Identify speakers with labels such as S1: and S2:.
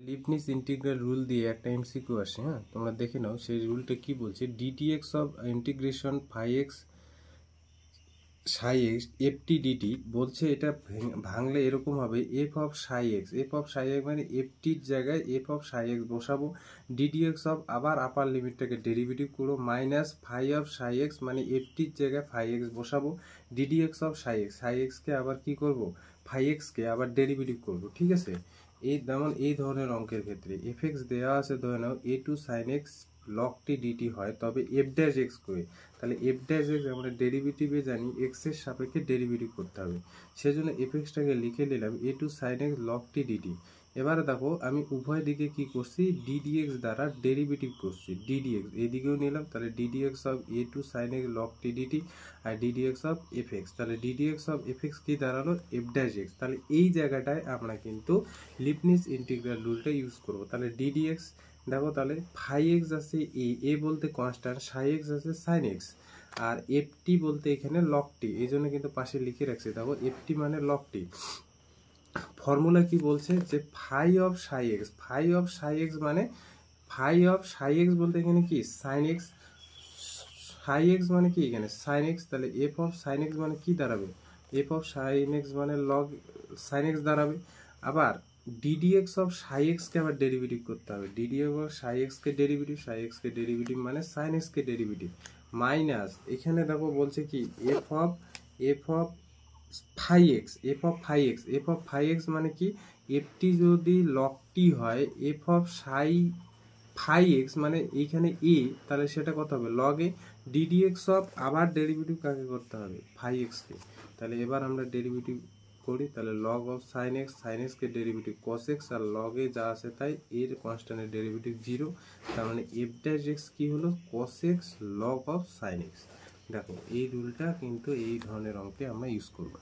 S1: Leibniz integral rule দিয়ে একটা MCQ আসে। হ্যাঁ, তোমরা দেখে নাও সেই রুলটা কি বলছে। DDX of integration phi X psi X F T DT বলছে, এটা ভাঙলে এরকম হবে F of psi X. F of psi X মানে এফ টির জায়গায় এফ অফ সাই এক্স বসাবো, ডিডিএক্স অফ আবার আপার লিমিটটাকে ডেরিভেটিভ করবো, minus phi of psi X মানে এফ টির জায়গায় ফাই এক্স বসাবো, DDX of psi X. Psi এক্সকে আবার কি করব, ফাই এক্সকে আবার ডেরিভেটিভ করবো। ঠিক আছে, যেমন এই ধরনের অঙ্কের ক্ষেত্রে এফ এক্স দেওয়া আছে, ধরে নাও এ to sine X log T DT হয়, তবে এফ ড্যাশ এক্স করে, তাহলে এফ ড্যাশ এক্স আমরা ডেরিভেটিভে জানি এক্স এর সাপেক্ষে ডেরিভেটিভ করতে হবে, সেজন্য এফ এক্সটাকে লিখে নিলাম এ to sine X log T DT. এবারে দেখো আমি উভয় দিকে কি করছি, ডিডিএক্স দ্বারা ডেরিভেটিভ করছি, ডিডিএক্স এদিকেও নিলাম, তাহলে DDX of A to sine X log T DT আর ডিডিএক্স অফ এফ এক্স, তাহলে ডিডিএক্স অফ এফ এক্স কি দাঁড়ালো, এফ ড্যাশ এক্স। তাহলে এই জায়গাটায় আমরা কিন্তু লিবনিজ ইন্টিগ্রাল রুলটা ইউজ করব। তাহলে ডিডিএক্স দেখো, তাহলে ফাই এক্স আছে এ বলতে কনস্ট্যান্ট, সাই এক্স আছে সাইন এক্স, আর এফ টি বলতে এখানে লক টি, এই জন্য কিন্তু পাশে লিখে রাখছি। দেখো এফ টি মানে লক টি। ফর্মুলা কি বলছে যে phi of psi x, phi of psi X মানে ফাই অফ সাই এক্স বলতে এখানে কি সাইন এক্স, সাই এক্স মানে কি এখানে সাইন এক্স, তাহলে এফ অফ সাইন এক্স মানে কি দাঁড়াবে, এফ অফ সাইন এক্স মানে লগ সাইন এক্স দাঁড়াবে। আবার ডিডিএক্স অফ সাই এক্স কে আবার ডেরিভেটিভ করতে হবে, ডিডিএক্স অফ সাই এক্স কে ডেরিভেটিভ, সাই এক্স কে ডেরিভেটিভ মানে সাইন এক্স কে ডেরিভেটিভ, মাইনাস এখানে দেখো বলছে কি F of phi X, F of phi X, F of phi X মানে কি এফ টি যদি লক টি হয়, F of Sai phi X মানে এইখানে এ, তাহলে সেটা কত হবে লগ এ, ডিডিএক্স অফ আবার ডেরিভেটিভ কাকে করতে হবে, ফাই এক্স কে। তাহলে এবার আমরা ডেরিভেটিভ করি, তাহলে লগ অফ সাইন এক্স কে ডেরিভেটিভ কস এক্স, আর লগ এ যা আছে তাই, এর কনস্ট্যান্টের ডেরিভেটিভ 0, তার মানে এফ ড্যাশ এক্স কি হলো cos X log of sine X. দেখো এই রুলটা কিন্তু এই ধরনের অঙ্কে আমরা ইউজ করবো।